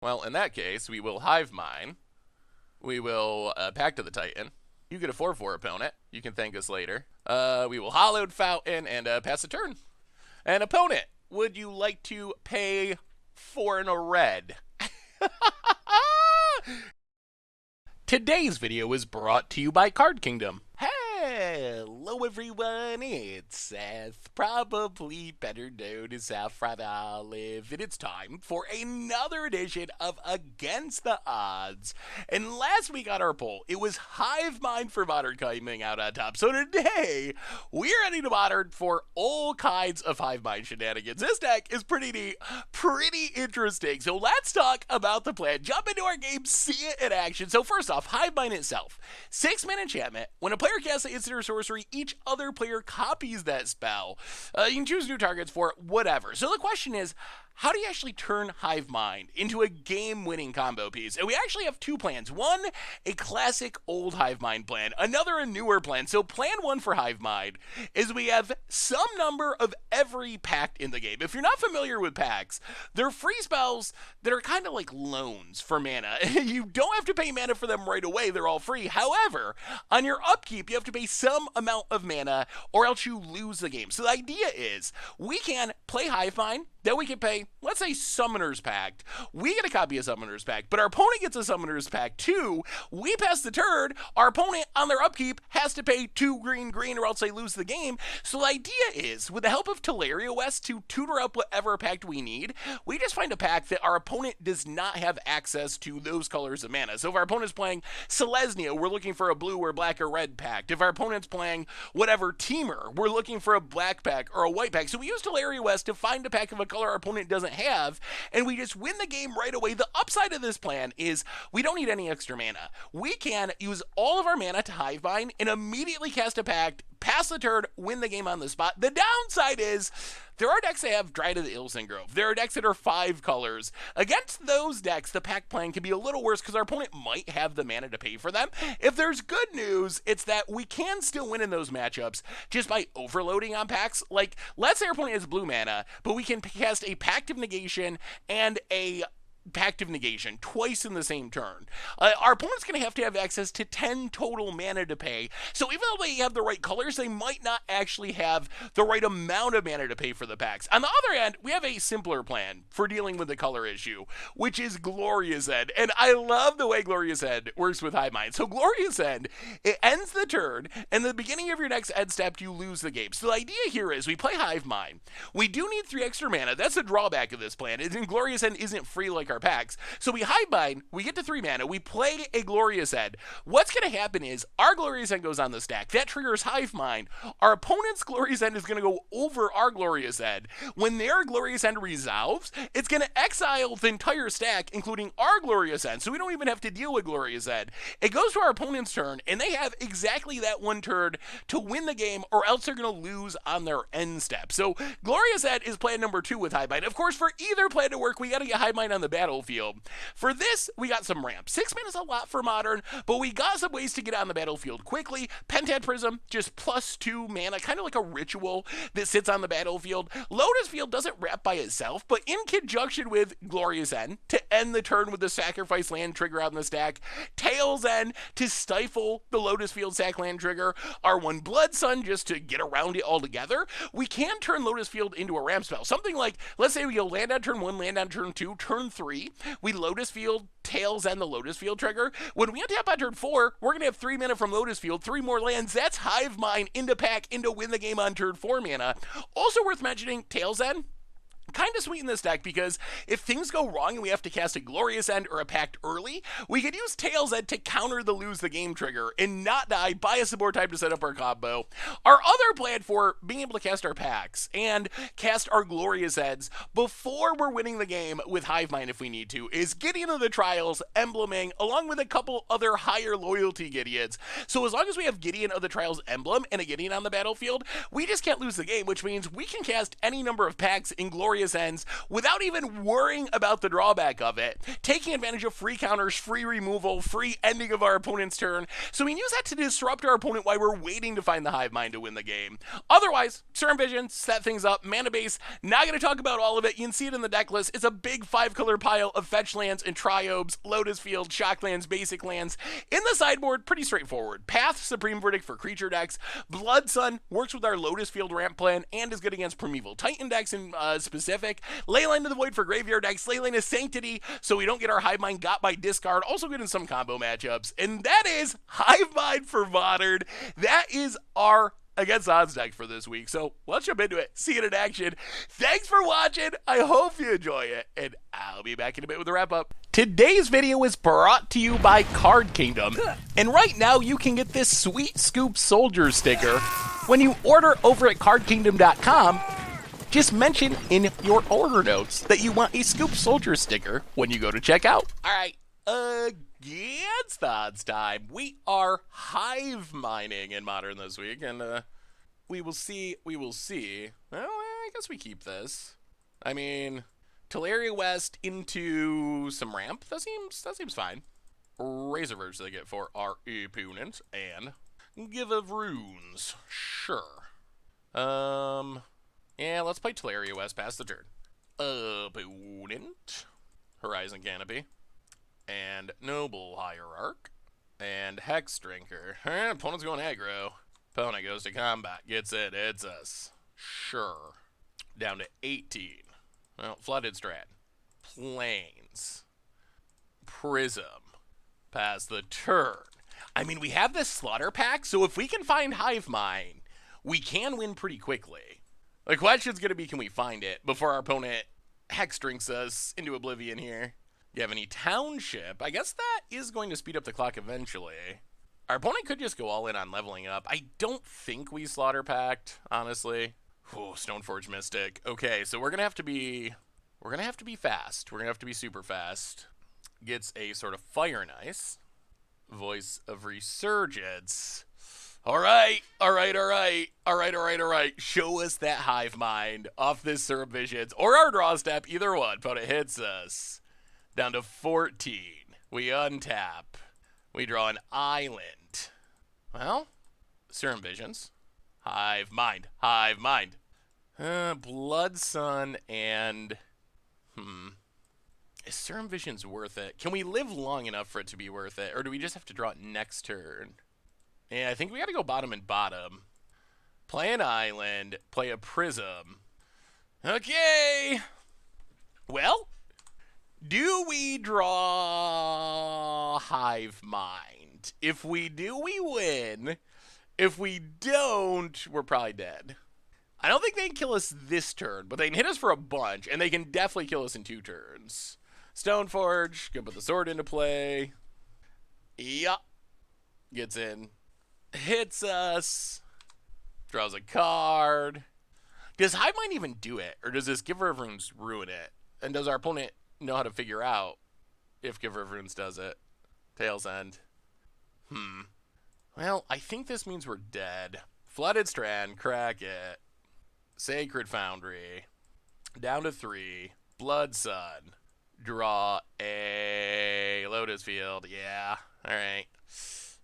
Well, in that case, we will Hive Mind. We will Pact of the Titan. You get a 4/4 opponent. You can thank us later. We will Hollowed Fountain and pass the turn. An opponent, would you like to pay 4 and a red? Today's video is brought to you by Card Kingdom. Hello everyone, it's Seth, probably better known as Saffron Olive, and it's time for another edition of Against the Odds. And last week on our poll, it was Hive Mind for Modern coming out on top. So today, we're heading to Modern for all kinds of Hive Mind shenanigans. This deck is pretty neat, pretty interesting. So let's talk about the plan. Jump into our game, see it in action. So first off, Hive Mind itself. 6-mana enchantment. When a player casts an instant or sorcery, each other player copies that spell. You can choose new targets for it, whatever. So the question is, how do you actually turn Hive Mind into a game-winning combo piece? And we actually have two plans. One, a classic old Hive Mind plan. Another, a newer plan. So plan one for Hive Mind is we have some number of every pact in the game. If you're not familiar with pacts, they're free spells that are kind of like loans for mana. You don't have to pay mana for them right away. They're all free. However, on your upkeep, you have to pay some amount of mana or else you lose the game. So the idea is we can play Hive Mind, then we can pay, let's say, Summoner's Pact. We get a copy of Summoner's Pact, but our opponent gets a Summoner's Pact too. We pass the turn. Our opponent, on their upkeep, has to pay 2 green or else they lose the game. So the idea is, with the help of Teleria West to tutor up whatever pact we need, we just find a pact that our opponent does not have access to those colors of mana. So if our opponent's playing Selesnya, we're looking for a blue or black or red pact. If our opponent's playing whatever Teamer, we're looking for a black pact or a white pact. So we use Teleria West to find a pact of a color our opponent doesn't have, and we just win the game right away. The upside of this plan is we don't need any extra mana. We can use all of our mana to Hive Mind and immediately cast a pact, pass the turn, win the game on the spot. The downside is there are decks that have Dryad of the Ilsen Grove. There are decks that are 5 colors. Against those decks, the pact plan can be a little worse because our opponent might have the mana to pay for them. If there's good news, it's that we can still win in those matchups just by overloading on pacts. Like, let's say our opponent has blue mana, but we can cast a Pact of Negation and a Pact of Negation twice in the same turn. Our opponent's going to have access to 10 total mana to pay. So even though they have the right colors, they might not actually have the right amount of mana to pay for the packs. On the other hand, we have a simpler plan for dealing with the color issue, which is Glorious End. And I love the way Glorious End works with Hive Mind. So Glorious End, it ends the turn, and the beginning of your next end step, you lose the game. So the idea here is we play Hive Mind. We do need 3 extra mana. That's the drawback of this plan. And Glorious End isn't free like our packs. So we Hive Mind, we get to 3 mana, we play a Glorious End. What's going to happen is our Glorious End goes on the stack. That triggers Hive Mind. Our opponent's Glorious End is going to go over our Glorious End. When their Glorious End resolves, it's going to exile the entire stack, including our Glorious End. So we don't even have to deal with Glorious End. It goes to our opponent's turn, and they have exactly that one turn to win the game, or else they're going to lose on their end step. So Glorious End is plan number 2 with Hive Mind. Of course, for either plan to work, we got to get Hive Mind on the battlefield. For this, we got some ramps. 6 mana is a lot for Modern, but we got some ways to get on the battlefield quickly. Pentad Prism, just +2 mana, kind of like a ritual that sits on the battlefield. Lotus Field doesn't wrap by itself, but in conjunction with Glorious End to end the turn with the sacrifice land trigger on the stack. Tail's End to stifle the Lotus Field sack land trigger. R1 Blood Sun just to get around it altogether. We can turn Lotus Field into a ramp spell. Something like, let's say we go land on turn 1, land on turn 2, turn 3. We Lotus Field, Tails, and the Lotus Field trigger. When we untap on turn 4, we're going to have 3 mana from Lotus Field, 3 more lands. That's Hive Mind into pack, into win the game on turn 4 mana. Also worth mentioning, Tails End. Kind of sweet in this deck because if things go wrong and we have to cast a Glorious End or a Pact early, we could use Tails End to counter the lose the game trigger and not die, buy us some more time to set up our combo. Our other plan for being able to cast our packs and cast our Glorious Ends before we're winning the game with Hive Mind if we need to is Gideon of the Trials, Embleming, along with a couple other higher loyalty Gideons. So as long as we have Gideon of the Trials Emblem and a Gideon on the battlefield, we just can't lose the game, which means we can cast any number of packs in Glorious glorious ends without even worrying about the drawback of it, taking advantage of free counters, free removal, free ending of our opponent's turn, so we can use that to disrupt our opponent while we're waiting to find the Hive Mind to win the game. Otherwise, Serum Vision, set things up, mana base, not going to talk about all of it, you can see it in the deck list. It's a big 5-color pile of fetch lands and triobes, Lotus Field, shock lands, basic lands. In the sideboard, pretty straightforward. Path, Supreme Verdict for creature decks. Blood Sun works with our Lotus Field ramp plan and is good against Primeval Titan decks in specific. Leyline to the Void for graveyard decks. Leyline is Sanctity, so we don't get our Hive Mind got by discard. Also good in some combo matchups. And that is Hive Mind for Modern. That is our Against Odds deck for this week. So let's jump into it, see it in action. Thanks for watching. I hope you enjoy it, and I'll be back in a bit with a wrap up. Today's video is brought to you by Card Kingdom. And right now you can get this sweet Scoop Soldier sticker when you order over at cardkingdom.com. Just mention in your order notes that you want a Scoop Soldier sticker when you go to checkout. All right, Against Odds time. We are hive mining in Modern this week, and we will see. Well, I guess we keep this. I mean, Teleria West into some ramp. That seems fine. Razor Verge they get for our opponent, and Give of Runes. Sure. Yeah, let's play Teleria West past the turn. Opponent. Horizon Canopy. And Noble Hierarch. And Hex Drinker. Opponent's going aggro. Opponent goes to combat. Gets it. It's us. Sure. Down to 18. Well, Flooded Strand. Plains. Prism. Pass the turn. I mean, we have this Slaughter Pack, so if we can find Hive Mind, we can win pretty quickly. The question's going to be, can we find it before our opponent Hex Drinks us into oblivion here? You have any Township? I guess that is going to speed up the clock eventually. Our opponent could just go all in on leveling up. I don't think we Slaughter Packed, honestly. Oh, Stoneforge Mystic. Okay, so we're gonna have to be fast. We're gonna have to be super fast. Gets a sort of Fire and Ice. Voice of Resurgence. All right. Show us that Hive Mind off this Serum Visions or our draw step, either one. Opponent hits us. Down to 14. We untap. We draw an island. Well, Serum Visions. Hive Mind. Blood Sun and... Is Serum Visions worth it? Can we live long enough for it to be worth it? Or do we just have to draw it next turn? Yeah, I think we gotta go bottom and bottom. Play an island. Play a prism. Okay. Well... Do we draw Hive Mind? If we do, we win. If we don't, we're probably dead. I don't think they can kill us this turn, but they can hit us for a bunch, and they can definitely kill us in 2 turns. Stoneforge, gonna put the sword into play. Yup. Gets in. Hits us. Draws a card. Does Hive Mind even do it? Or does this Giver of Runes ruin it? And does our opponent know how to figure out if Giver of Runes does it? Tail's End. Well, I think this means we're dead. Flooded Strand, crack it. Sacred Foundry. Down to 3. Blood Sun. Draw a Lotus Field. Yeah. Alright.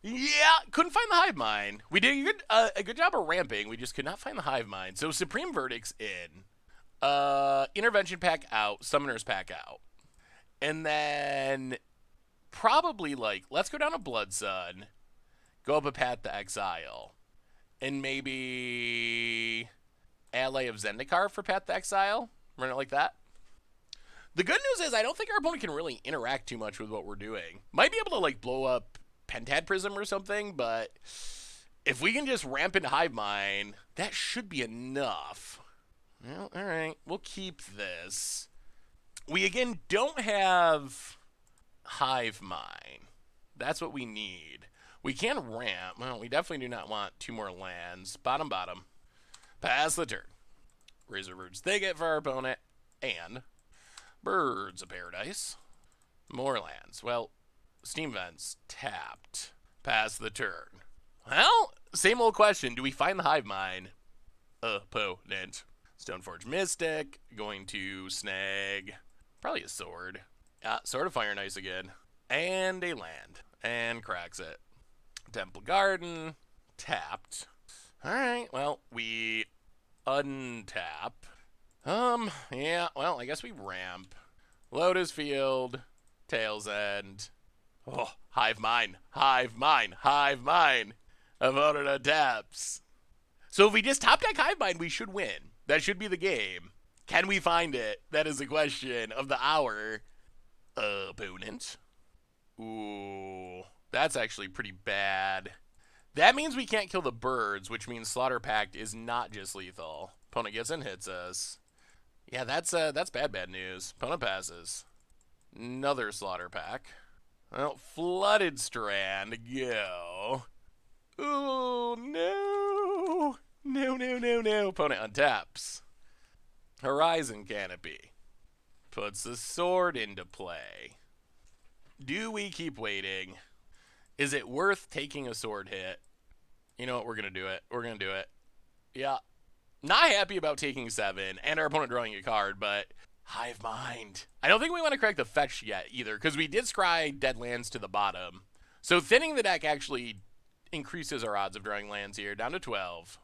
Yeah, couldn't find the Hive Mind. We did a good job of ramping. We just could not find the Hive Mind. So Supreme Verdict's in. Intervention pack out. Summoners pack out. And then probably, like, let's go down to Blood Sun. Go up a Path to Exile. And maybe Ally of Zendikar for Path to Exile. Run it like that. The good news is I don't think our opponent can really interact too much with what we're doing. Might be able to, like, blow up Pentad Prism or something, but if we can just ramp into Hive Mind, that should be enough. Well, alright. We'll keep this. We, again, don't have Hive Mind. That's what we need. We can ramp. Well, we definitely do not want 2 more lands. Bottom. Pass the turn. Razor Verge Thicket for our opponent. And Birds of Paradise. More lands. Well, Steam Vents tapped. Pass the turn. Well, same old question. Do we find the Hive Mind? Opponent. Stoneforge Mystic, going to snag probably a sword. Sword of Fire and Ice again. And a land. And cracks it. Temple Garden, tapped. Alright, well, we untap. Yeah, well, I guess we ramp. Lotus Field, Tail's End. Oh, Hive Mind, Hive Mind, Hive Mind. Opponent taps. So if we just top deck Hive Mind, we should win. That should be the game. Can we find it? That is the question of the hour. Opponent. Ooh, that's actually pretty bad. That means we can't kill the birds, which means Slaughter Pact is not just lethal. Opponent gets and hits us. Yeah, that's bad news. Opponent passes. Another Slaughter Pact. Well, Flooded Strand, go. Ooh, no. No. Opponent untaps. Horizon Canopy. Puts the sword into play. Do we keep waiting? Is it worth taking a sword hit? You know what? We're going to do it. We're going to do it. Yeah. Not happy about taking 7 and our opponent drawing a card, but Hive Mind. I don't think we want to crack the fetch yet either, because we did scry dead lands to the bottom. So thinning the deck actually increases our odds of drawing lands here, down to 12.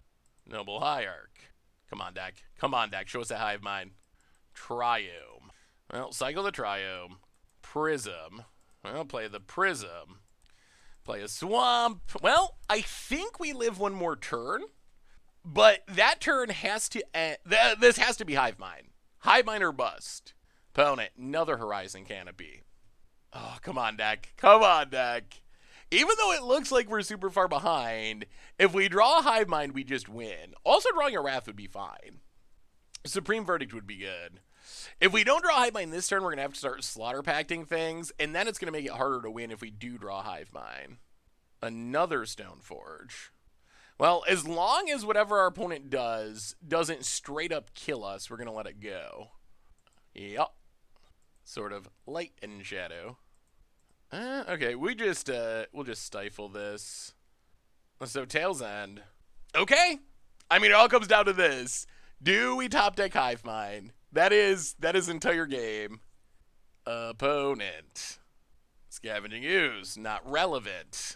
Noble Hierarch. Come on, deck. Come on, deck. Show us that Hive Mind. Triome. Well, cycle the Triome. Prism. Well, play the Prism. Play a Swamp. Well, I think we live one more turn, but that turn has to end. This has to be Hive Mind. Hive Mind or bust. Opponent, another Horizon Canopy. Oh, come on, deck. Come on, deck. Even though it looks like we're super far behind, if we draw a Hive Mind, we just win. Also, drawing a Wrath would be fine. Supreme Verdict would be good. If we don't draw Hive Mind this turn, we're going to have to start Slaughter Pacting things, and then it's going to make it harder to win if we do draw Hive Mind. Another Stoneforge. Well, as long as whatever our opponent does doesn't straight up kill us, we're going to let it go. Yup. Sort of light and shadow. Okay, we'll just stifle this. So Tail's End. Okay. I mean, it all comes down to this. Do we top deck Hive Mind? That is entire game. Opponent. Scavenging Ooze. Not relevant.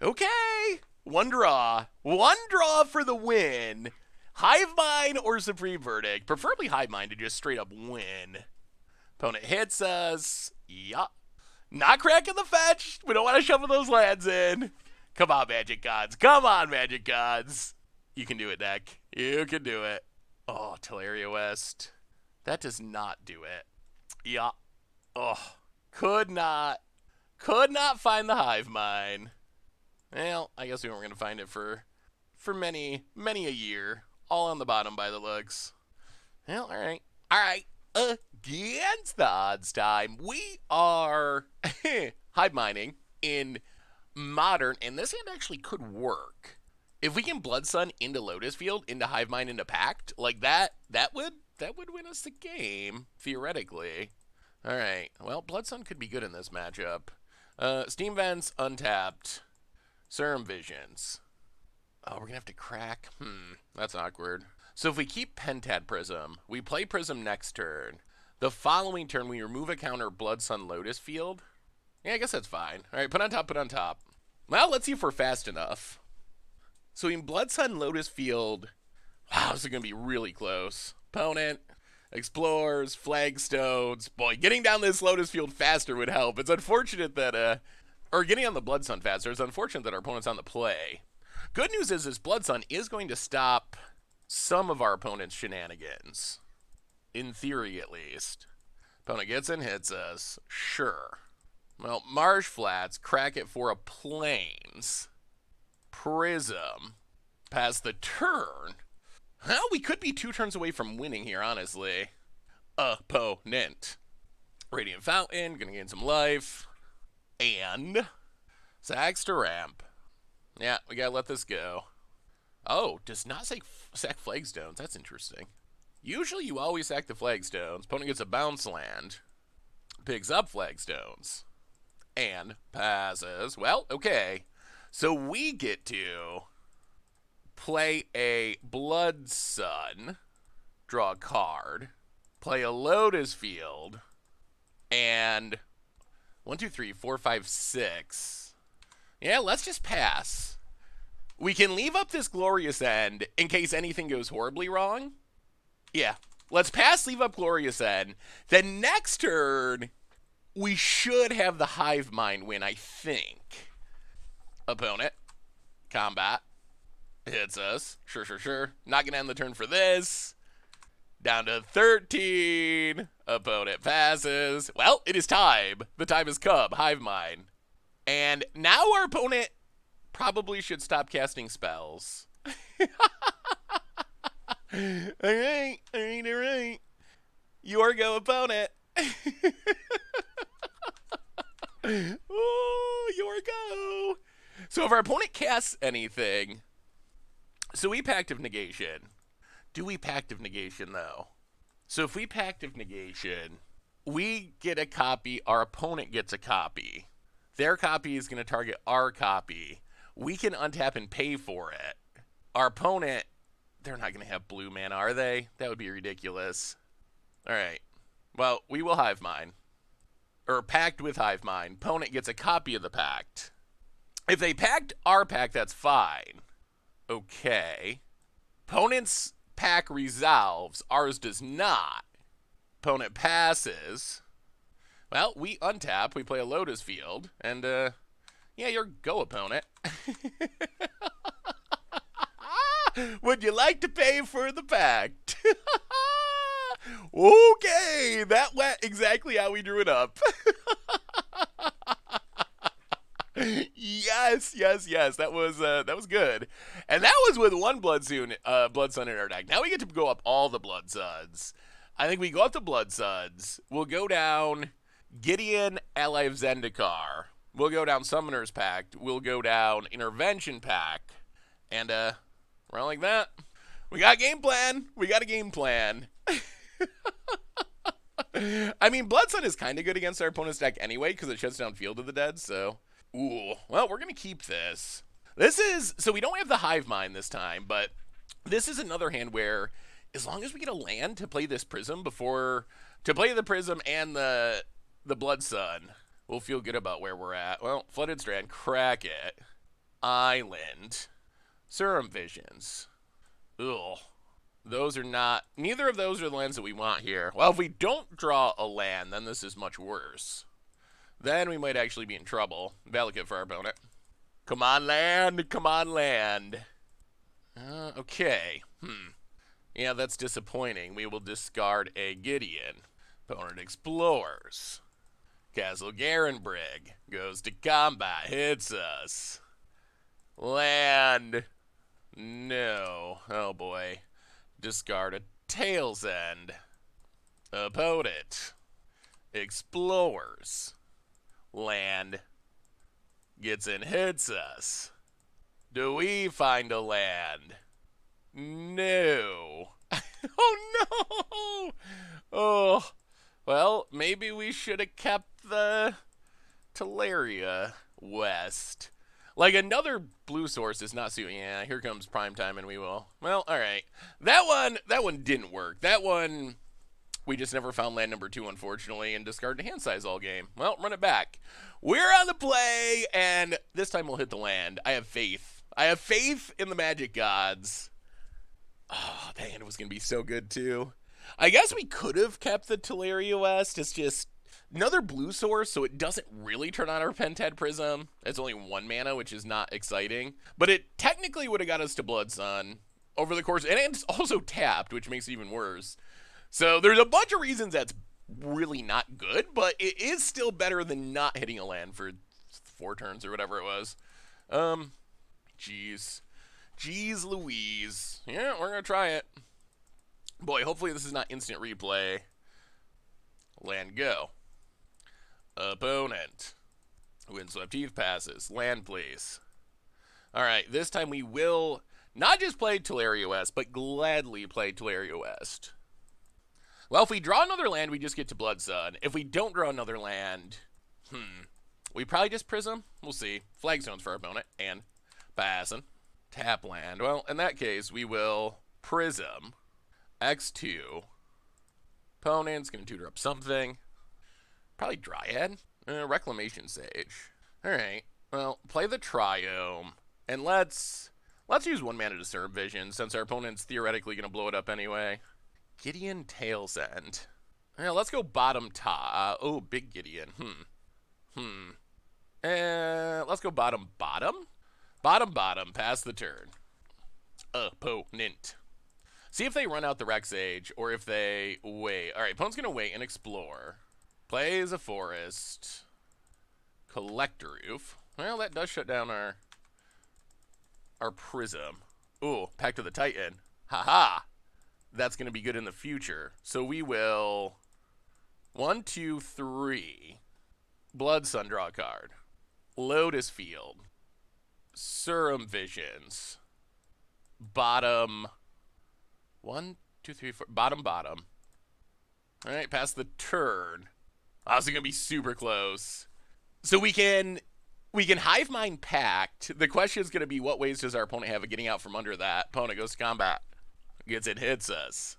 Okay. One draw. One draw for the win. Hive Mind or Supreme Verdict. Preferably Hive Mind to just straight up win. Opponent hits us. Yup. Not cracking the fetch. We don't want to shovel those lands in. Come on, Magic Gods. Come on, Magic Gods. You can do it, deck. You can do it. Oh, Teleria West. That does not do it. Yeah. Oh. Could not find the Hive Mind. Well, I guess we weren't going to find it for many a year. All on the bottom by the looks. Well, all right. All right. Against the odds time, we are hive mining in Modern, and this hand actually could work. If we can Blood Sun into Lotus Field, into Hive Mind, into Pact, like that would win us the game, theoretically. All right. Well, Blood Sun could be good in this matchup. Steam Vents, untapped. Serum Visions. Oh, we're going to have to crack. That's awkward. So if we keep Pentad Prism, we play Prism next turn. The following turn, we remove a counter Blood Sun Lotus Field. Yeah, I guess that's fine. All right, put on top, put on top. Well, let's see if we're fast enough. So in Blood Sun Lotus Field, wow, this is going to be really close. Opponent explores, flagstones. Boy, getting down this Lotus Field faster would help. It's unfortunate that, or getting on the Blood Sun faster, it's unfortunate that our opponent's on the play. Good news is this Blood Sun is going to stop some of our opponent's shenanigans. In theory, at least. Opponent gets and hits us. Sure. Well, Marsh Flats, crack it for a Plains. Prism. Pass the turn. Well, we could be 2 turns away from winning here, honestly. Opponent. Radiant Fountain, gonna gain some life. And sacks to ramp. Yeah, we gotta let this go. Oh, does not sack Flagstones. That's interesting. Usually you always sack the Flagstones. Opponent gets a bounce land. Picks up Flagstones. And passes. Well, okay. So we get to play a Blood Sun. draw a card, play a Lotus Field, and 1, 2, 3, 4, 5, 6. Yeah, let's just pass. We can leave up this Glorious End in case anything goes horribly wrong. Yeah, let's pass, leave up Glorious End. Then next turn, we should have the Hive Mind win, I think. Opponent, combat, hits us. Sure. Not going to end the turn for this. Down to 13. Opponent passes. Well, it is time. The time has come. Hive Mind. And now our opponent probably should stop casting spells. Alright. Your go, opponent. Oh, your go. So if our opponent casts anything, so we Pact of Negation. Do we Pact of Negation, though? So if we Pact of Negation, we get a copy, our opponent gets a copy. Their copy is going to target our copy. We can untap and pay for it. Our opponent, they're not going to have blue mana, are they? That would be ridiculous. All right. Well, we will Hive Mind. Or Pact with Hive Mind. Opponent gets a copy of the Pact. If they pact our Pact, that's fine. Okay. Opponent's Pact resolves. Ours does not. Opponent passes. Well, we untap. We play a Lotus Field. And, yeah, your go, opponent. Would you like to pay for the Pact? Okay, that went exactly how we drew it up. Yes. That was good. And that was with one Blood Sun in our deck. Now we get to go up all the Blood Suds. I think we go up to Blood Suds. We'll go down Gideon, Ally of Zendikar. We'll go down Summoner's Pact. We'll go down Intervention Pact. And around like that. We got a game plan. We got a game plan. I mean, Blood Sun is kind of good against our opponent's deck anyway because it shuts down Field of the Dead, so... Ooh, well, we're going to keep this. This is... So we don't have the Hive Mind this time, but this is another hand where as long as we get a land to play this Prism before... To play the Prism and the Blood Sun, we'll feel good about where we're at. Well, Flooded Strand, crack it. Island. Serum Visions. Ugh. Those are not... Neither of those are the lands that we want here. Well, if we don't draw a land, then this is much worse. Then we might actually be in trouble. Valakut for our opponent. Come on, land. Come on, land. Okay. Yeah, that's disappointing. We will discard a Gideon. Opponent explores. Castle Garenbrig goes to combat. Hits us. Land. No. Oh, boy. Discard a Tail's End. Opponent explores. Land. Gets in, hits us. Do we find a land? No. Oh, no. Oh. Well, maybe we should have kept the Teleria West. Like, another blue source is not suiting. Yeah, here comes prime time, and we will. Well, all right. That one didn't work. That one, we just never found land number 2, unfortunately, and discarded hand size all game. Well, run it back. We're on the play, and this time we'll hit the land. I have faith. I have faith in the Magic Gods. Oh, that hand was going to be so good, too. I guess we could have kept the Teleria West. It's just... Another blue source, so it doesn't really turn on our Pentad Prism. It's only 1 mana, which is not exciting. But it technically would have got us to Blood Sun over the course. And it's also tapped, which makes it even worse. So there's a bunch of reasons that's really not good, but it is still better than not hitting a land for 4 turns or whatever it was. Jeez Louise. Yeah, we're going to try it. Boy, hopefully this is not instant replay. Land go. Opponent. Windswept Heath passes. Land, please. Alright, this time we will not just play Teleria West, but gladly play Teleria West. Well, if we draw another land, we just get to Blood Sun. If we don't draw another land, we probably just Prism. We'll see. Flagstones for our opponent. And passing. Tap land. Well, in that case, we will Prism. X2. Opponent's going to tutor up something. Probably Dryad. Reclamation Sage. Alright. Well, play the Triome. And let's use 1 mana to serve Vision, since our opponent's theoretically going to blow it up anyway. Gideon Tail's End. Yeah, let's go bottom top. Oh, big Gideon. Let's go bottom bottom. Bottom, pass the turn. Opponent. See if they run out the Rex Age, or if they wait. Alright, opponent's going to wait and explore. Plays a Forest. Collector Roof. Well, that does shut down our Prism. Ooh, Pact of the Titan. Haha. That's going to be good in the future. So we will 1, 2, 3. Blood Sun, draw a card. Lotus Field. Serum Visions. Bottom. 1, 2, 3, 4. Bottom. Alright, pass the turn. Oh, this is going to be super close. So we can Hive Mind Pact. The question is going to be, what ways does our opponent have of getting out from under that? Opponent goes to combat. Gets it, hits us.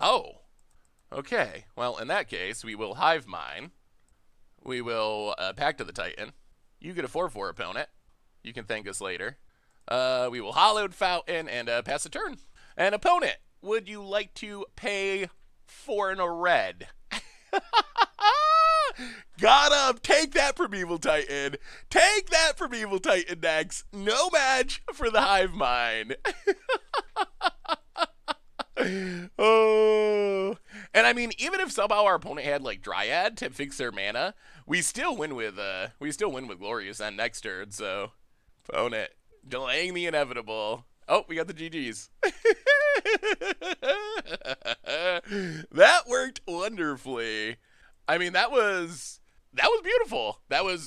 Oh. Okay. Well, in that case, we will Hive Mind. We will Pact of the Titan. You get a 4/4 opponent. You can thank us later. We will Hollowed Fountain and pass the turn. And opponent, would you like to pay 4 and a red? Got him! Take that from Evil Titan. Take that from Evil Titan next. No match for the Hive Mind. Oh. And I mean, even if somehow our opponent had like Dryad to fix their mana, we still win with Glorious End next turn, so opponent delaying the inevitable. Oh, we got the GGs. That worked wonderfully. I mean, that was beautiful.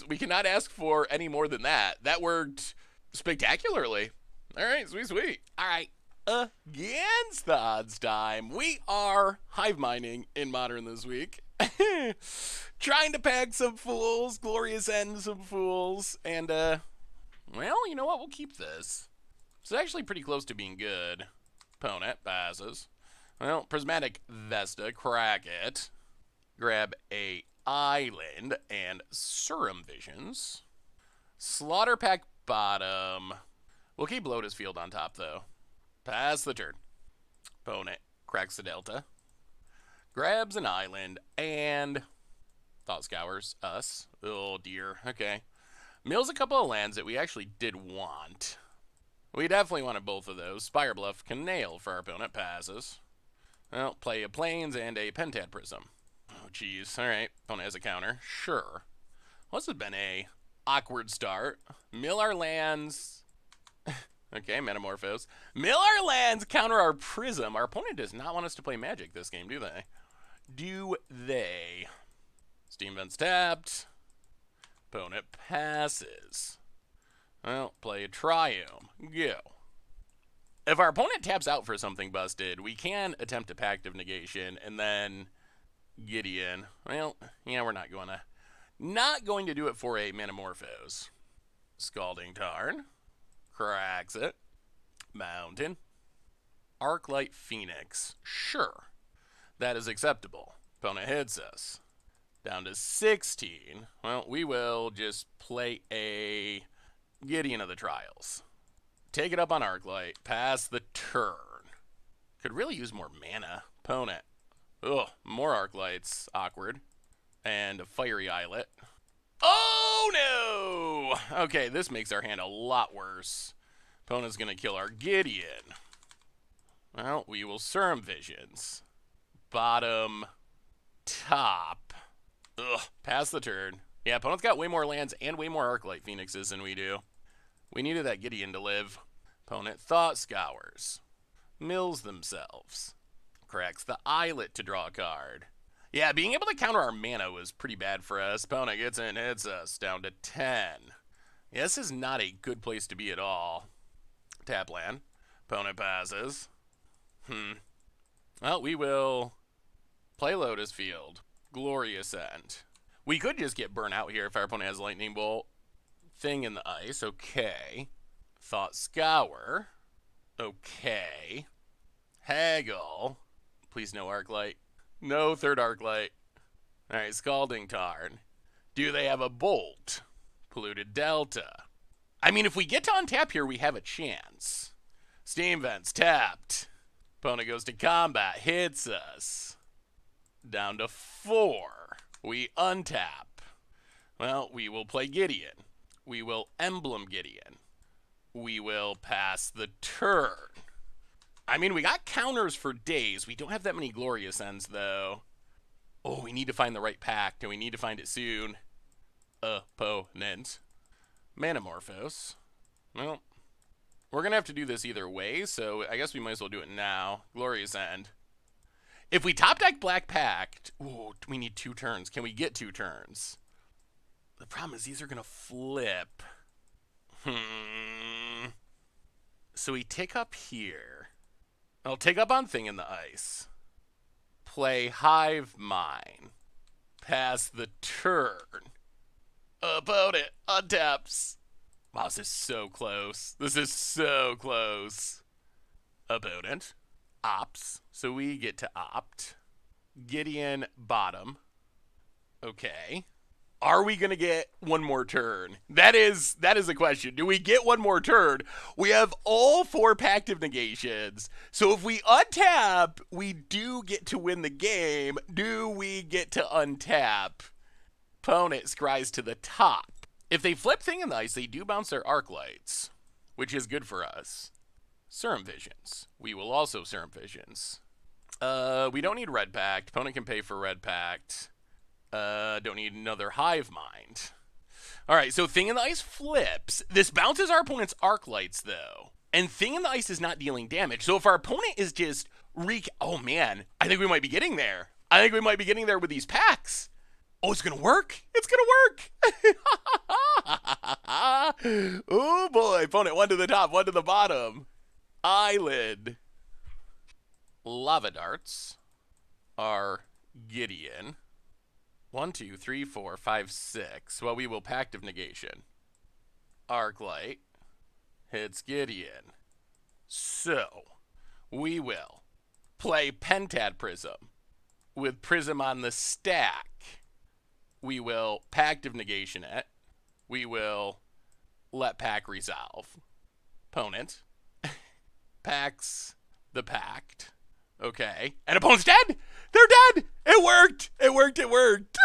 We cannot ask for any more than that. That worked spectacularly. All right, sweet. All right, against the odds time, we are hive mining in Modern this week. Trying to pack some fools, Glorious End some fools, and, well, you know what? We'll keep this. It's actually pretty close to being good. Opponent passes. Well, Prismatic Vesta, crack it. Grab a Island and Serum Visions. Slaughter Pack bottom. We'll keep Lotus Field on top, though. Pass the turn. Opponent cracks the Delta. Grabs an Island and Thought Scours us. Oh, dear. Okay. Mills a couple of lands that we actually did want. We definitely wanted both of those. Spire Bluff can nail for our opponent. Passes. Well, play a Plains and a Pentad Prism. Oh, jeez. All right. Opponent has a counter. Sure. Well, this has been a awkward start. Mill our lands. Okay, Metamorphose. Mill our lands, counter our Prism. Our opponent does not want us to play Magic this game, do they? Do they? Steam Vent's tapped. Opponent passes. Well, play a Triome. Go. If our opponent taps out for something busted, we can attempt a Pact of Negation and then Gideon. Well, yeah, we're not going to do it for a Metamorphose. Scalding Tarn. Cracks it. Mountain. Arclight Phoenix. Sure. That is acceptable. Opponent hits us. Down to 16. Well, we will just play a Gideon of the Trials. Take it up on Arclight. Pass the turn. Could really use more mana. Opponent. Ugh, more Arclights. Awkward. And a Fiery Islet. Oh, no! Okay, this makes our hand a lot worse. Opponent's going to kill our Gideon. Well, we will Serum Visions. Bottom. Top. Ugh, pass the turn. Yeah, opponent's got way more lands and way more Arclight Phoenixes than we do. We needed that Gideon to live. Opponent Thought Scours. Mills themselves. Cracks the Islet to draw a card. Yeah, being able to counter our mana was pretty bad for us. Opponent gets in, hits us, down to 10. Yeah, this is not a good place to be at all. Tap land. Opponent passes. Well, we will play Lotus Field. Glorious End. We could just get burnt out here if our opponent has Lightning Bolt. Thing in the ice. Okay. Thought Scour. Okay. Haggle. Please no Arclight. No third Arclight. Alright, Scalding Tarn. Do they have a Bolt? Polluted Delta. I mean, if we get to untap here, we have a chance. Steam Vents tapped. Opponent goes to combat, hits us. Down to 4. We untap. Well, we will play Gideon. We will Emblem Gideon. We will pass the turn. I mean, we got counters for days. We don't have that many Glorious Ends, though. Oh, we need to find the right pack, and we need to find it soon. Opponent. Manamorphose. Well, we're going to have to do this either way, so I guess we might as well do it now. Glorious End. If we top deck Black Pact, ooh, we need 2 turns. Can we get 2 turns? The problem is these are going to flip. So we tick up here. I'll take up on Thing in the Ice. Play Hive Mind. Pass the turn. Opponent untaps. Wow, this is so close. This is so close. Opponent opts. So we get to opt. Gideon bottom. Okay. Are we going to get one more turn? That is a question. Do we get one more turn? We have all 4 Pactive Negations. So if we untap, we do get to win the game. Do we get to untap? Opponent scries to the top. If they flip Thing in the Ice, they do bounce their Arclights, which is good for us. Serum Visions. We will also Serum Visions. We don't need Red Pact. Opponent can pay for Red Pact. Don't need another Hive Mind. Alright, so Thing in the Ice flips. This bounces our opponent's Arclights, though. And Thing in the Ice is not dealing damage. So if our opponent is just oh man, I think we might be getting there. I think we might be getting there with these packs. Oh, it's gonna work. It's gonna work. Oh boy, opponent 1 to the top, 1 to the bottom. Eyelid. Lava Darts are Gideon. 1, 2, 3, 4, 5, 6. Well, we will Pactive Negation. Arclight hits Gideon. So, we will play Pentad Prism with Prism on the stack. We will Pactive Negation it. We will let pack resolve. Opponent packs the pact. Okay. And opponent's dead! They're dead! It worked! It worked! It worked!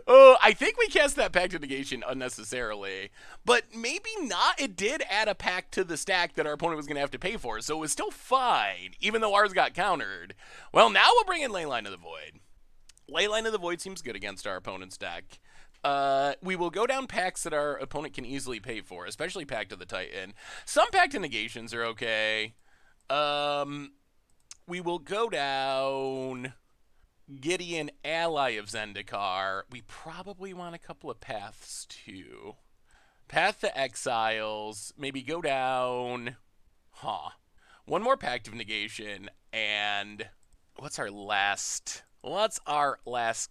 Oh, I think we cast that Pact of Negation unnecessarily. But maybe not. It did add a pack to the stack that our opponent was going to have to pay for. So it was still fine, even though ours got countered. Well, now we'll bring in Leyline of the Void. Leyline of the Void seems good against our opponent's deck. We will go down packs that our opponent can easily pay for, especially Pact of the Titan. Some Pact of Negations are okay. We will go down Gideon, Ally of Zendikar. We probably want a couple of paths, too. Path to Exiles. Maybe go down... One more Pact of Negation, and... What's our last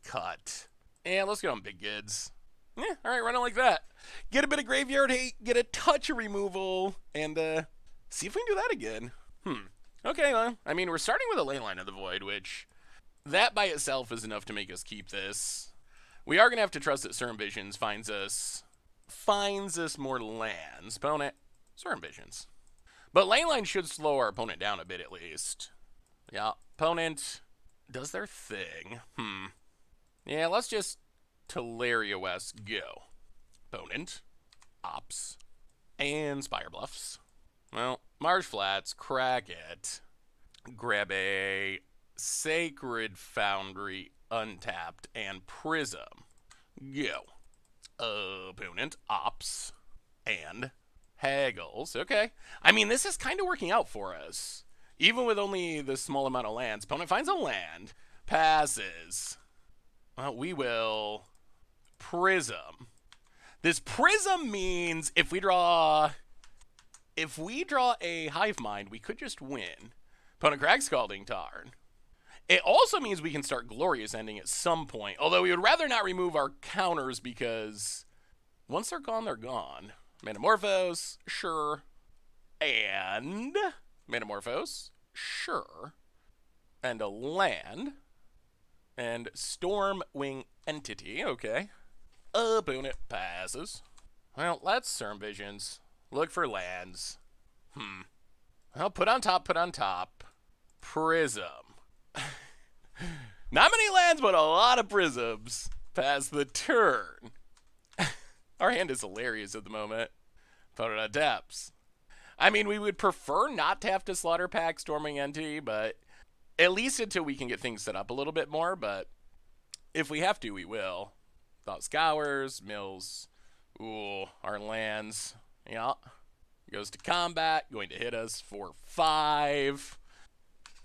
cut? Yeah, let's go on Big Goods. Yeah, alright, run it like that. Get a bit of Graveyard Hate, get a touch of removal, and see if we can do that again. Okay, well, I mean, we're starting with a Leyline of the Void, which, that by itself is enough to make us keep this. We are going to have to trust that Serum Visions finds us more lands. Opponent, Serum Visions. But Leyline should slow our opponent down a bit, at least. Yeah, opponent does their thing. Yeah, let's just Teleria West go. Opponent, Ops, and Spire Bluffs. Well, Marsh Flats, crack it. Grab a Sacred Foundry, untapped, and Prism. Go. Opponent, Ops, and Haggles. Okay. I mean, this is kind of working out for us. Even with only the small amount of lands. Opponent finds a land, passes. Well, we will Prism. This Prism means if we draw a Hive Mind, we could just win. Opponent cracks Scalding Tarn. It also means we can start Glorious Ending at some point. Although we would rather not remove our counters because once they're gone, they're gone. Manamorphose, sure. And Metamorphose. Sure. And a land. And Stormwing Entity. Okay. Opponent passes. Well, let's Serum Visions. Look for lands. Well, put on top, put on top. Prism. Not many lands, but a lot of prisms. Pass the turn. Our hand is hilarious at the moment. Opponent on taps. I mean, we would prefer not to have to slaughter pack Storming Entity, but at least until we can get things set up a little bit more, but if we have to, we will. Thought Scours, Mills. Ooh, our lands. Yeah. Goes to combat, going to hit us for 5.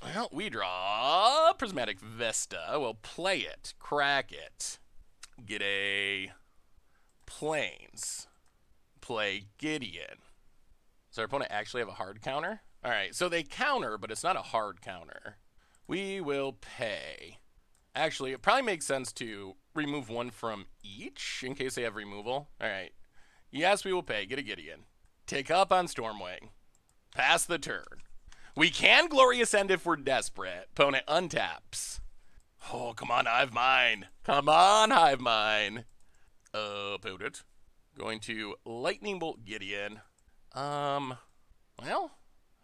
Well, we draw Prismatic Vesta. We'll play it, crack it, get a Plains, play Gideon. Does our opponent actually have a hard counter? All right, so they counter, but it's not a hard counter. We will pay. Actually, it probably makes sense to remove one from each in case they have removal. All right. Yes, we will pay. Get a Gideon. Take up on Stormwing. Pass the turn. We can Glorious End if we're desperate. Opponent untaps. Oh, come on, Hive Mind. Come on, Hive Mind. Opponent. Going to Lightning Bolt Gideon. Well, all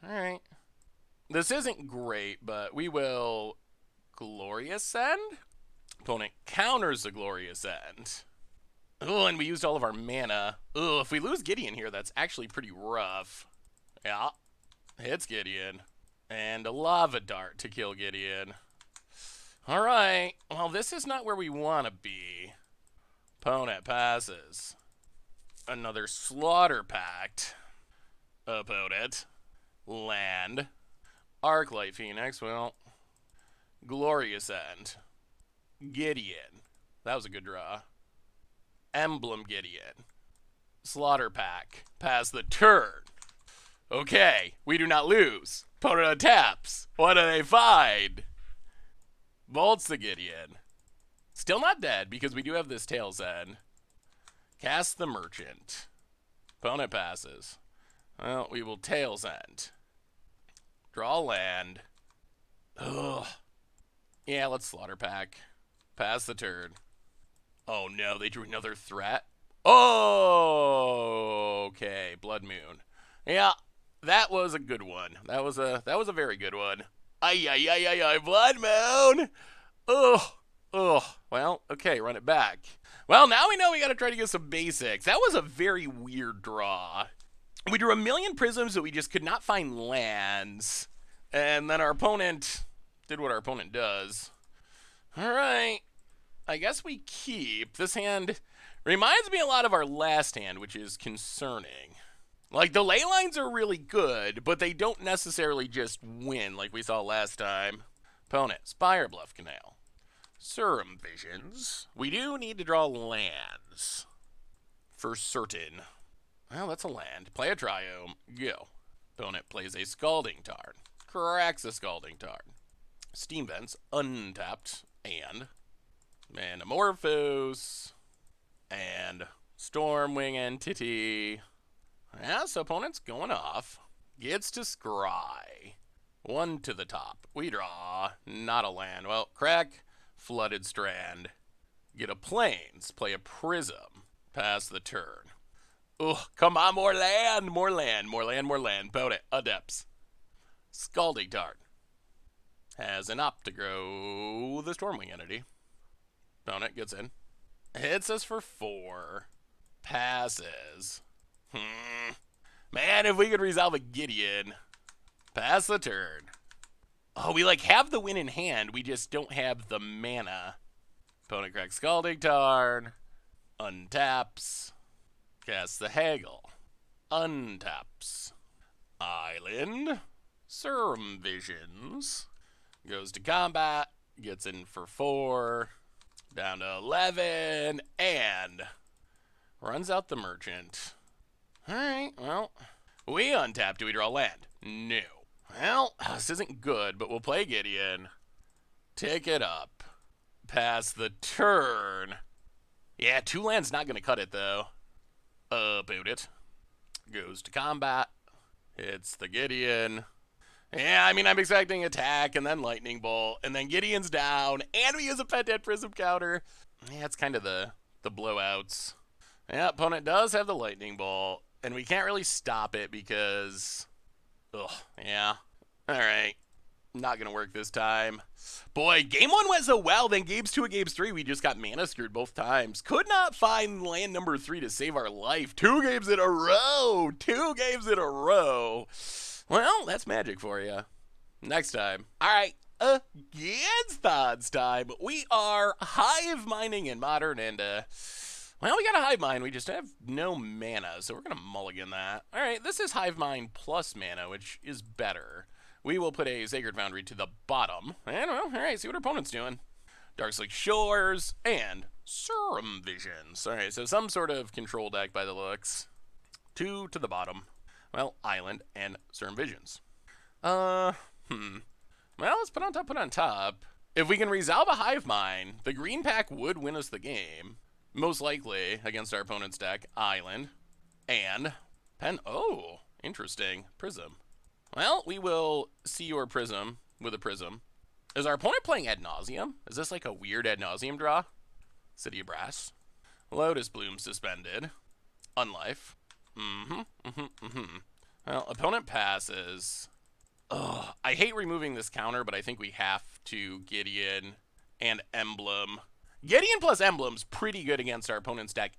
right. This isn't great, but we will Glorious End. Opponent counters the Glorious End. Oh, and we used all of our mana. Oh, if we lose Gideon here, that's actually pretty rough. Yeah. Hits Gideon. And a Lava Dart to kill Gideon. Alright. Well, this is not where we want to be. Opponent passes. Another Slaughter Pact. Opponent. Land. Arclight Phoenix. Well, Glorious End. Gideon. That was a good draw. Emblem Gideon. Slaughter Pack. Pass the turn. Okay, we do not lose. Opponent taps. What do they find? Bolts the Gideon. Still not dead because we do have this Tail's End. Cast the Merchant. Opponent passes. Well, we will Tail's End. Draw land. Ugh. Yeah, let's Slaughter Pack. Pass the turn. Oh no, they drew another threat. Oh, okay, Blood Moon. Yeah, that was a good one. That was a very good one. Ay, ay, ay, ay, ay, Blood Moon. Oh. Well, okay, run it back. Well, now we know we got to try to get some basics. That was a very weird draw. We drew a million prisms, but we just could not find lands. And then our opponent did what our opponent does. All right. I guess we keep. This hand reminds me a lot of our last hand, which is concerning. Like, the ley lines are really good, but they don't necessarily just win like we saw last time. Opponent, Spire Bluff Canal. Serum Visions. We do need to draw lands. For certain. Well, that's a land. Play a Triome. Go. Opponent plays a Scalding Tarn. Cracks a Scalding Tarn. Steam Vents, untapped, and Metamorphose, and Stormwing Entity. Yeah, so opponent's going off. Gets to Scry. 1 to the top. We draw. Not a land. Well, crack. Flooded Strand. Get a Plains. Play a Prism. Pass the turn. Ugh, come on, more land. More land. More land. More land. Opponent. Adepts. Scalding Tarn. Has an op to grow the Stormwing Entity. Opponent gets in. Hits us for 4. Passes. Man, if we could resolve a Gideon. Pass the turn. Oh, we like have the win in hand. We just don't have the mana. Opponent cracks Scalding Tarn. Untaps. Casts the Haggle. Untaps. Island. Serum Visions. Goes to combat. Gets in for 4. Down to 11. And runs out the Merchant. Alright, well, we untap. Do we draw land? No. Well, this isn't good, but we'll play Gideon. Take it up. Pass the turn. Yeah, 2 lands not going to cut it, though. Boot it. Goes to combat. Hits the Gideon. Yeah, I mean, I'm expecting attack and then lightning bolt, and then Gideon's down, and we use a pet dead prism counter. Yeah, it's kind of the blowouts. Yeah, opponent does have the lightning bolt, and we can't really stop it because, ugh, yeah. All right, not gonna work this time. Boy, game one went so well, then games two and games three, we just got mana screwed both times. Could not find land number 3 to save our life. 2 games in a row. 2 games in a row. Well, that's magic for you. Next time. All right, against odds time. We are hive mining in modern, and well, we got a hive mind. We just have no mana, so we're gonna mulligan that. All right, this is hive mind plus mana, which is better. We will put a Sacred Foundry to the bottom. And, well, all right, see what our opponent's doing. Darkslick Shores and Serum Visions. All right, so some sort of control deck by the looks. 2 to the bottom. Well, Island and Serum Visions. Well, let's put on top. If we can resolve a Hive Mind, the green pack would win us the game. Most likely against our opponent's deck. Island and Pen. Oh, interesting. Prism. Well, we will see your Prism with a Prism. Is our opponent playing Ad Nauseam? Is this like a weird Ad Nauseam draw? City of Brass. Lotus Bloom suspended. Unlife. Well, opponent passes. Ugh, I hate removing this counter, but I think we have to Gideon and Emblem. Gideon plus Emblem's pretty good against our opponent's deck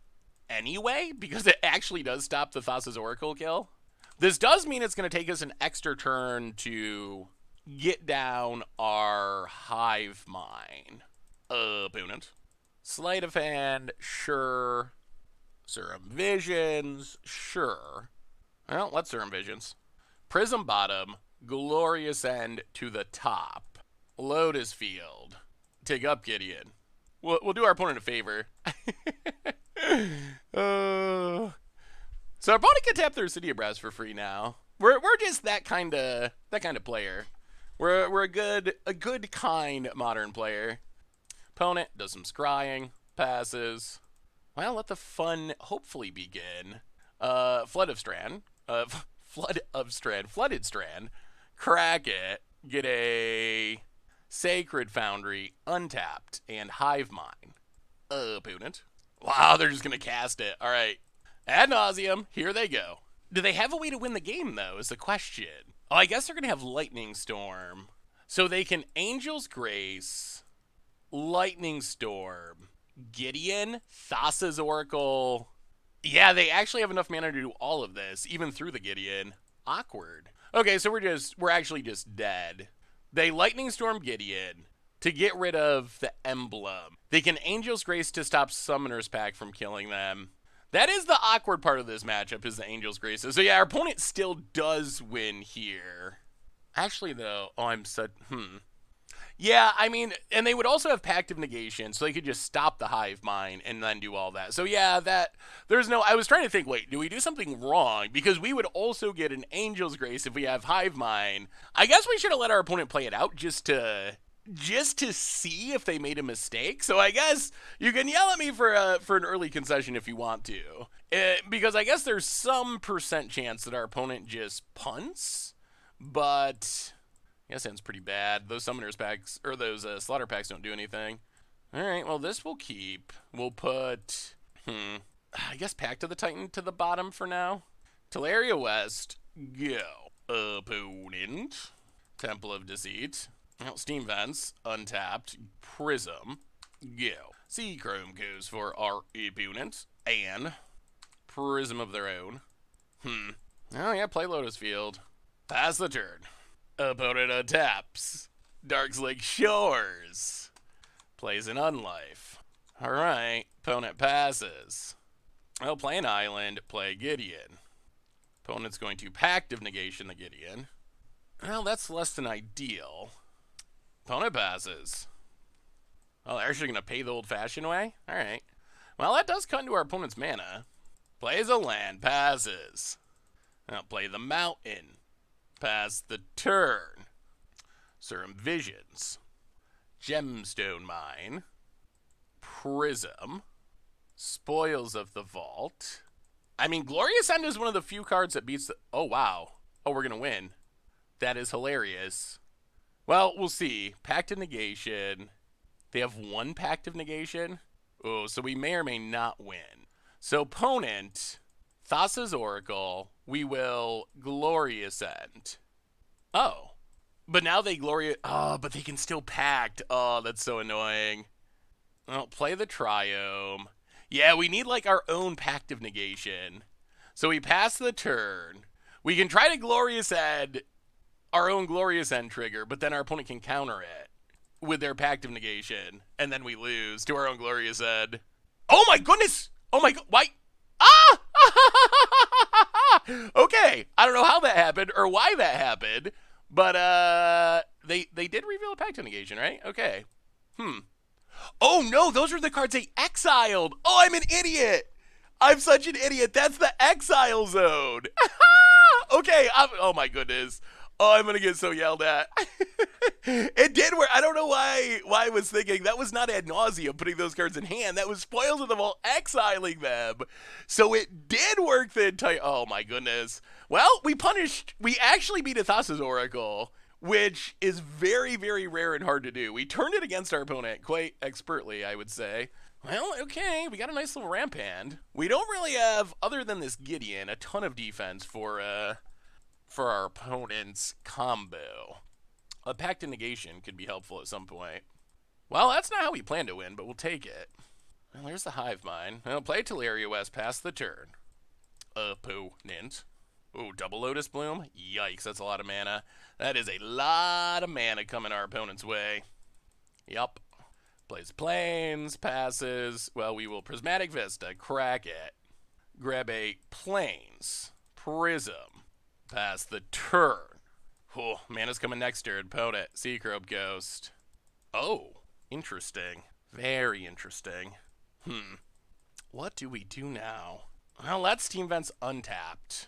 anyway, because it actually does stop the Thassa's Oracle kill. This does mean it's going to take us an extra turn to get down our Hive Mind. Opponent. Sleight of Hand, sure. Serum Visions, sure. Well, let's Serum Visions. Prism bottom, Glorious End to the top. Lotus Field. Take up Gideon. We'll do our opponent a favor. So our opponent can tap their City of Brass for free now. We're just that kind of player. We're a good kind modern player. Opponent does some scrying, passes. Well, let the fun hopefully begin. Flooded Strand, crack it, get a Sacred Foundry, untapped, and Hive Mind. Opponent. Wow, they're just gonna cast it. All right. Ad nauseum, here they go. Do they have a way to win the game, though, is the question. Oh, I guess they're going to have Lightning Storm. So they can Angel's Grace, Lightning Storm, Gideon, Thassa's Oracle. Yeah, they actually have enough mana to do all of this, even through the Gideon. Awkward. Okay, so we're actually just dead. They Lightning Storm Gideon to get rid of the Emblem. They can Angel's Grace to stop Summoner's Pact from killing them. That is the awkward part of this matchup, is the Angel's Graces. So yeah, our opponent still does win here. Actually, though, Yeah, I mean, and they would also have Pact of Negation, so they could just stop the Hive Mind and then do all that. So yeah, I was trying to think, wait, do we do something wrong? Because we would also get an Angel's Grace if we have Hive Mind. I guess we should have let our opponent play it out just to see if they made a mistake. So I guess you can yell at me for an early concession if you want to. Because I guess there's some % chance that our opponent just punts, but I guess that's pretty bad. Those Summoners packs, or those Slaughter packs don't do anything. Alright, well this we'll keep. We'll put, I guess Pact of the Titan to the bottom for now. Teleria West, go. Opponent, Temple of Deceit. Well, Steam Vents, untapped, Prism, go. Sea Chrome goes for our opponent, and Prism of their own. Oh yeah, play Lotus Field. Pass the turn. Opponent untaps. Darkslick Shores. Plays an Unlife. Alright, opponent passes. Well, play an Island, play Gideon. Opponent's going to Pact of Negation the Gideon. Well, that's less than ideal. Opponent passes. Well, they're actually going to pay the old-fashioned way? Alright. Well, that does cut into our opponent's mana. Plays a land, passes. Now play the mountain. Pass the turn. Serum Visions. Gemstone Mine. Prism. Spoils of the Vault. I mean, Glorious End is one of the few cards that beats the... Oh, wow. Oh, we're going to win. That is hilarious. Well, we'll see. Pact of Negation. They have one Pact of Negation. Oh, so we may or may not win. So opponent, Thassa's Oracle, we will Glorious End. Oh. But now they Glorious... Oh, but they can still Pact. Oh, that's so annoying. Well, play the Triome. Yeah, we need like our own Pact of Negation. So we pass the turn. We can try to Glorious End our own Glorious End trigger, but then our opponent can counter it with their Pact of Negation, and then we lose to our own Glorious End. Oh my goodness! Oh my god, why? Ah! Okay, I don't know how that happened or why that happened, but they did reveal a Pact of Negation, right? Okay. Oh no, those are the cards they exiled. Oh, I'm an idiot. I'm such an idiot. That's the exile zone. Okay, oh my goodness. Oh, I'm gonna get so yelled at. It did work. I don't know why I was thinking that was not ad nauseum putting those cards in hand. That was Spoils of the Vault exiling them. So it did work the entire. Oh my goodness. Well, we actually beat Thassa's Oracle, which is very, very rare and hard to do. We turned it against our opponent quite expertly, I would say. Well, okay, we got a nice little ramp hand. We don't really have, other than this Gideon, a ton of defense for our opponent's combo. A Pact of Negation could be helpful at some point. Well, that's not how we plan to win, but we'll take it. Well, there's the Hive Mind. I'll play Teleria West past the turn. Opponent. Ooh, double Lotus Bloom? Yikes, that's a lot of mana. That is a lot of mana coming our opponent's way. Yup. Plays Plains, passes. Well, we will Prismatic Vista, crack it. Grab a Plains, Prism, pass the turn. Oh, mana's coming next turn. Opponent, Seacrobe Ghost. Oh, interesting. Very interesting. What do we do now? Well, let's Team Vents untapped.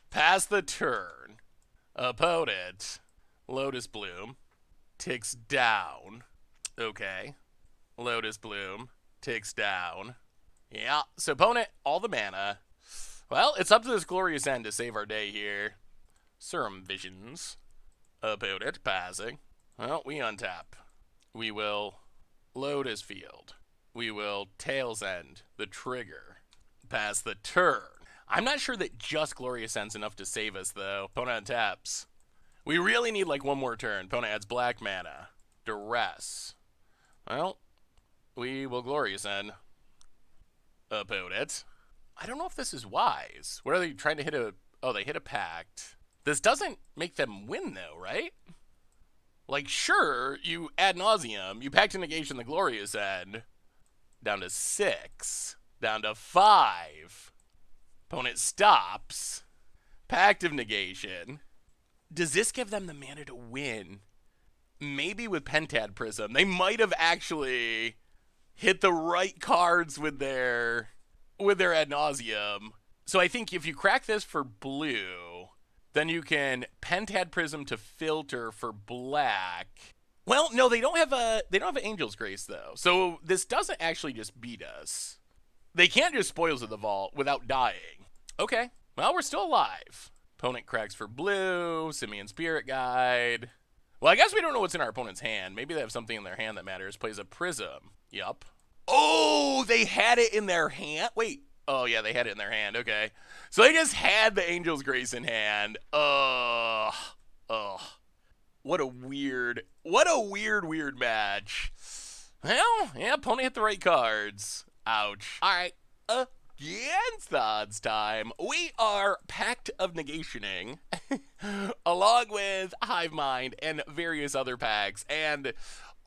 Pass the turn. Opponent, Lotus Bloom, ticks down. Okay. Lotus Bloom, ticks down. Yeah, so opponent, all the mana. Well, it's up to this Glorious End to save our day here. Serum Visions. Opponent, passing. Well, we untap. We will Lotus Field. We will Tail's End, the trigger. Pass the turn. I'm not sure that just Glorious End's enough to save us, though. Opponent untaps. We really need, like, one more turn. Opponent adds black mana. Duress. Well, we will Glorious End. Opponent. I don't know if this is wise. What are they trying to hit a... Oh, they hit a Pact. This doesn't make them win, though, right? Like, sure, you ad nauseum. You Pact of Negation the Glorious End. Down to 6. Down to 5. Opponent stops. Pact of Negation. Does this give them the mana to win? Maybe with Pentad Prism. They might have actually hit the right cards with their ad nauseum. So I think if you crack this for blue, then you can Pentad Prism to filter for black. Well, no, they don't have an Angel's Grace though. So this doesn't actually just beat us. They can't just Spoils of the Vault without dying. Okay, well, we're still alive. Opponent cracks for blue, Simian Spirit Guide. Well, I guess we don't know what's in our opponent's hand. Maybe they have something in their hand that matters. Plays a Prism. Yup. Oh, they had it in their hand? Wait. Oh, yeah, they had it in their hand. Okay. So they just had the Angel's Grace in hand. Ugh. What a weird match. Well, yeah, opponent hit the right cards. Ouch. All right. Against the odds time, we are Pact of Negationing, along with Hive Mind and various other packs, and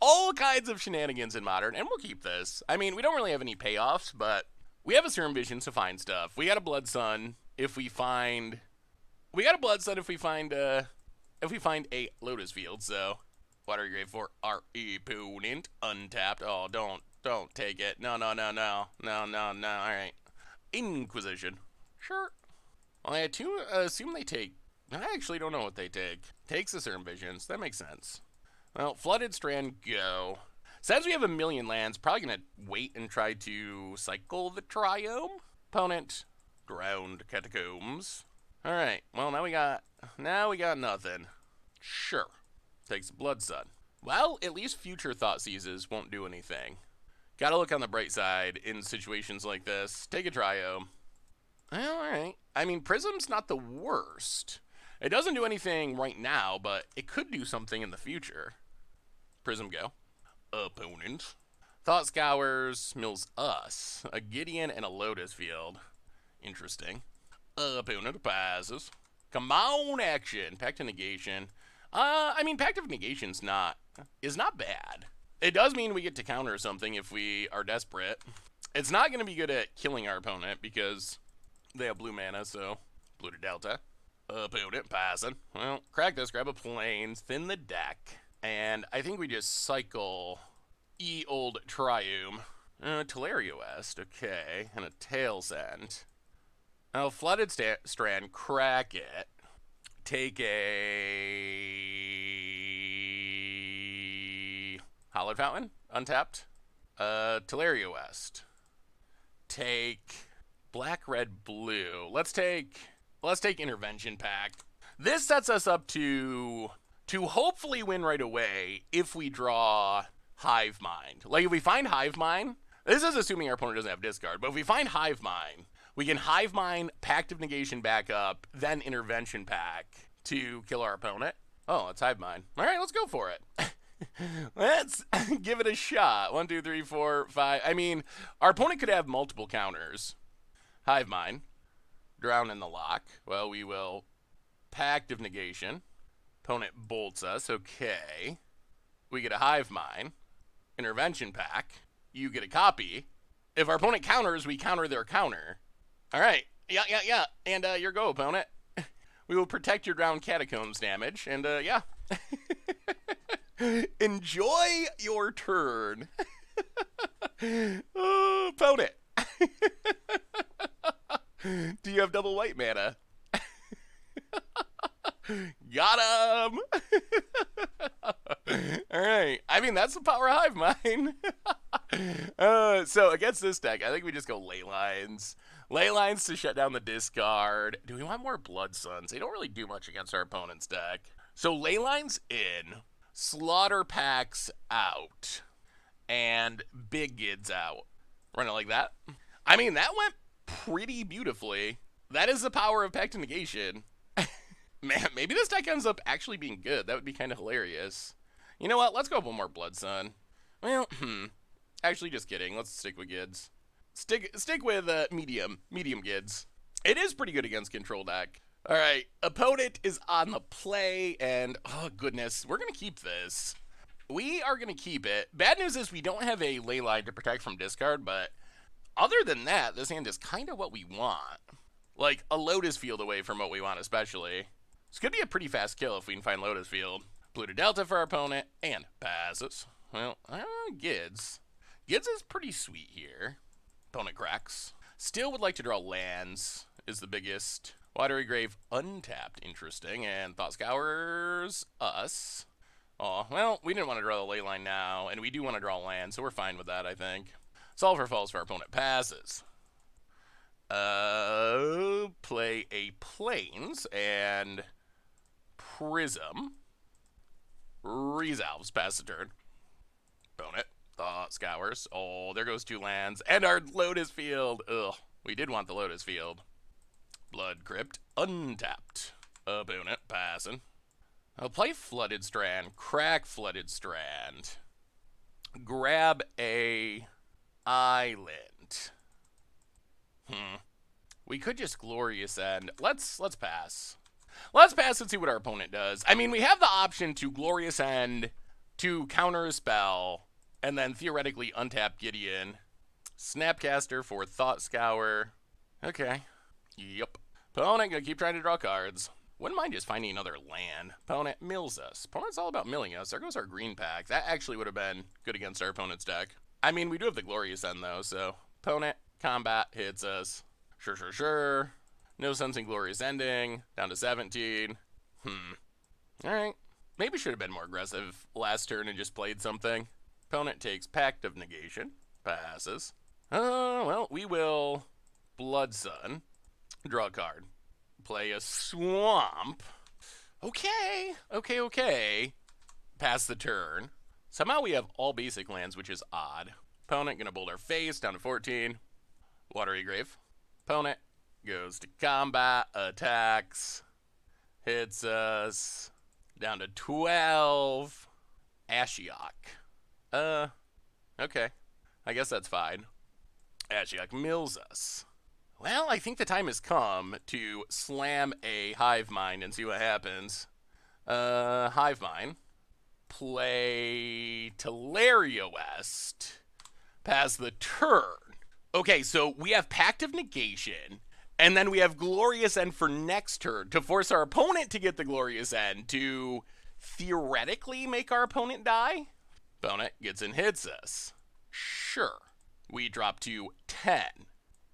all kinds of shenanigans in Modern, and we'll keep this. I mean, we don't really have any payoffs, but we have a Serum Vision to find stuff. We got a Blood Sun if we find... We got a Blood Sun if we find a Lotus Field, so... What are you great for? Our opponent untapped. Oh, don't take it. No. Alright. Inquisition. Sure. Well, I assume they take... I actually don't know what they take. Takes the Serum Visions. That makes sense. Well, Flooded Strand, go. Since we have a million lands, probably going to wait and try to cycle the Triome. Opponent, Ground Catacombs. Alright, well, now we got nothing. Sure. Takes a Blood Sun. Well, at least future Thought Seizes won't do anything. Gotta look on the bright side in situations like this. Take a Trio. Well, alright. I mean, Prism's not the worst. It doesn't do anything right now, but it could do something in the future. Prism go. Opponent. Thought Scours mills us. A Gideon and a Lotus Field. Interesting. Opponent passes. Come on, action. Pact of Negation. I mean, Pact of Negation's is not bad. It does mean we get to counter something if we are desperate. It's not going to be good at killing our opponent because they have blue mana, so blue to Delta. Opponent passing. Well, crack this, grab a Plains, thin the deck, and I think we just cycle old Triume. Teleria West, okay, and a Tail's End. Oh, Flooded Strand, crack it. Take a Hallowed Fountain, untapped. Teleria West. Take black, red, blue. Let's take Intervention Pact. This sets us up to hopefully win right away if we draw Hive Mind. Like if we find Hive Mind, this is assuming our opponent doesn't have discard, but if we find Hive Mind, we can Hive Mind, Pact of Negation back up, then Intervention Pact to kill our opponent. Oh, it's Hive Mind. All right, let's go for it. Let's give it a shot. 1, 2, 3, 4, 5. I mean, our opponent could have multiple counters. Hive Mind. Drown in the lock. Well, we will Pact of Negation. Opponent bolts us. Okay. We get a Hive Mind. Intervention Pact. You get a copy. If our opponent counters, we counter their counter. All right. Yeah. And your go, opponent. We will protect your Drowned Catacombs damage. And yeah. Enjoy your turn. Opponent. Do you have double white mana? Got him! Alright. I mean, that's the power of Hive Mind. So, against this deck, I think we just go Ley Lines. Ley Lines to shut down the discard. Do we want more Blood Suns? They don't really do much against our opponent's deck. So, Ley Lines in. Slaughter Packs out. And Big Gids out. Run it like that. I mean, that went pretty beautifully. That is the power of Pact of Negation. Man, maybe this deck ends up actually being good. That would be kind of hilarious. You know what? Let's go with one more Blood Sun. Well, actually, just kidding. Let's stick with Gids. Stick with medium Gids. It is pretty good against control deck. All right, opponent is on the play, and oh goodness, we're gonna keep this. We are gonna keep it. Bad news is we don't have a Ley Line to protect from discard, but other than that, this hand is kind of what we want. Like a Lotus Field away from what we want, especially. This could be a pretty fast kill if we can find Lotus Field. Blue to Delta for our opponent, and passes. Well, Gids. Gids is pretty sweet here. Opponent cracks. Still would like to draw lands, is the biggest. Watery Grave untapped, interesting, and Thought Scours us. Oh, well, we didn't want to draw the Ley Line now, and we do want to draw land, so we're fine with that, I think. Solver falls for our opponent, passes. Play a Plains, and Prism. Resolves, pass the turn. Opponent, Thought Scours. Oh, there goes 2 lands, and our Lotus Field. Ugh, we did want the Lotus Field. Blood Crypt, untapped. Opponent, passing. I'll play Flooded Strand, crack Flooded Strand. Grab a Island. We could just Glorious End. Let's pass. Let's pass and see what our opponent does. I mean, we have the option to Glorious End, to counter a spell, and then theoretically untap Gideon. Snapcaster for Thought Scour. Okay. Yep. Opponent gonna keep trying to draw cards. Wouldn't mind just finding another land. Opponent mills us. Opponent's all about milling us. There goes our green pack. That actually would have been good against our opponent's deck. I mean, we do have the Glorious End, though, so... Opponent, combat, hits us. Sure. No sense in Glorious Ending. Down to 17. Alright. Maybe should have been more aggressive last turn and just played something. Opponent takes Pact of Negation. Passes. Well, we will... Blood Sun. Draw a card. Play a Swamp. Okay. Pass the turn. Somehow we have all basic lands, which is odd. Opponent gonna boulder face down to 14. Watery Grave. Opponent goes to combat, attacks, hits us down to 12. Ashiok. Okay. I guess that's fine. Ashiok mills us. Well, I think the time has come to slam a Hive Mind and see what happens. Hive Mind. Play Teleria West. Pass the turn. Okay, so we have Pact of Negation, and then we have Glorious End for next turn to force our opponent to get the Glorious End to theoretically make our opponent die. Opponent gets and hits us. Sure. We drop to 10.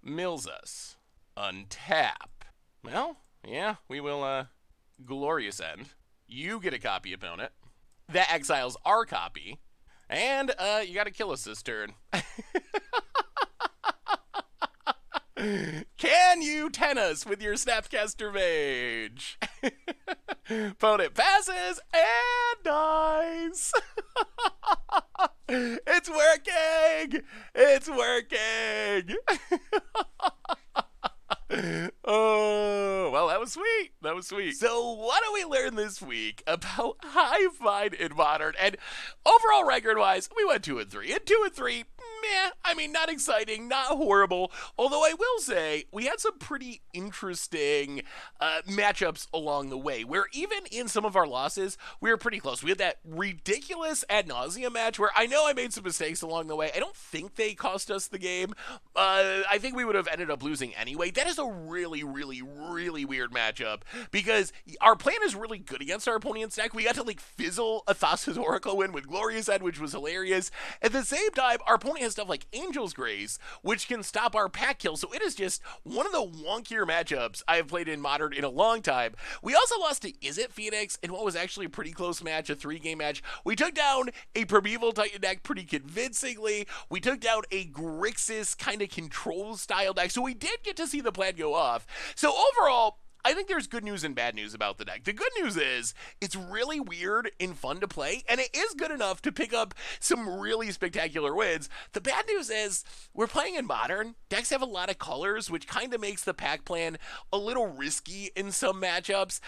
Mills us. Untap. Well, yeah, we will, Glorious End. You get a copy, opponent. That exiles our copy. And, you gotta kill us this turn. Can you 10 us with your Snapcaster Mage? Opponent passes and dies. It's working! It's working! Oh, well, that was sweet. That was sweet. So what do we learn this week about Hive Mind in Modern? And overall record-wise, we went 2-3. And 2-3, meh. I mean, not exciting, not horrible. Although I will say, we had some pretty interesting matchups along the way, where even in some of our losses, we were pretty close. We had that ridiculous ad nauseum match where I know I made some mistakes along the way. I don't think they cost us the game. I think we would have ended up losing anyway. That is a really weird matchup because our plan is really good against our opponent's deck. We got to like fizzle a Thassa's Oracle win with Glorious End, which was hilarious. At the same time, our opponent has stuff like Angel's Grace, which can stop our pack kill. So it is just one of the wonkier matchups I have played in Modern in a long time. We also lost to Is It Phoenix in what was actually a pretty close match, a 3-game match. We took down a Primeval Titan deck pretty convincingly. We took down a Grixis kind of control style deck. So we did get to see the plan go off. So overall, I think there's good news and bad news about the deck. The good news is it's really weird and fun to play, and it is good enough to pick up some really spectacular wins. The bad news is we're playing in Modern. Decks have a lot of colors, which kind of makes the pack plan a little risky in some matchups.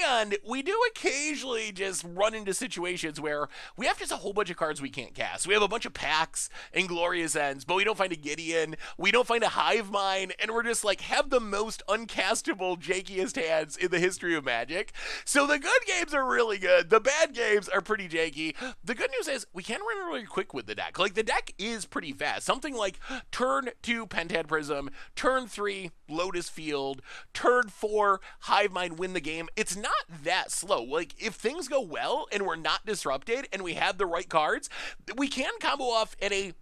And we do occasionally just run into situations where we have just a whole bunch of cards we can't cast. We have a bunch of packs and Glorious Ends, but we don't find a Gideon. We don't find a Hive Mind, and we're just like have the most uncastable jankiest hands in the history of Magic. So the good games are really good. The bad games are pretty janky. The good news is we can run really quick with the deck. Like the deck is pretty fast. Something like turn 2 Pentad Prism, turn 3 Lotus Field, turn 4 Hive Mind, win the game. It's not that slow. Like if things go well and we're not disrupted and we have the right cards, we can combo off at a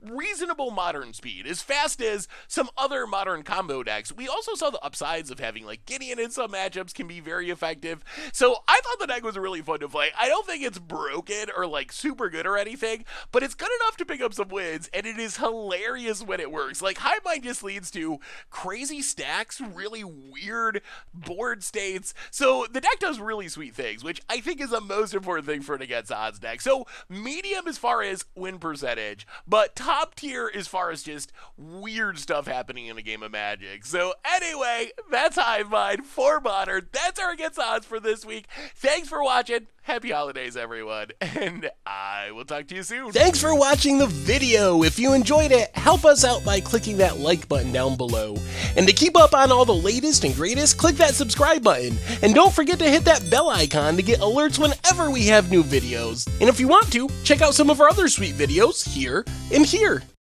reasonable Modern speed, as fast as some other Modern combo decks. We also saw the upsides of having like Gideon in some matchups can be very effective. So I thought the deck was really fun to play. I don't think it's broken or like super good or anything, but it's good enough to pick up some wins, and it is hilarious when it works. Like Hive Mind just leads to crazy stacks, really weird board states. So the deck does really sweet things, which I think is the most important thing for an against odds deck. So medium as far as win percentage, but top tier as far as just weird stuff happening in a game of Magic. So anyway, that's Hive Mind for Modern. That's our against odds for this week. Thanks for watching. Happy holidays, everyone, and I will talk to you soon. Thanks for watching the video. If you enjoyed it, help us out by clicking that like button down below. And to keep up on all the latest and greatest, click that subscribe button. And don't forget to hit that bell icon to get alerts whenever we have new videos. And if you want to, check out some of our other sweet videos here and here.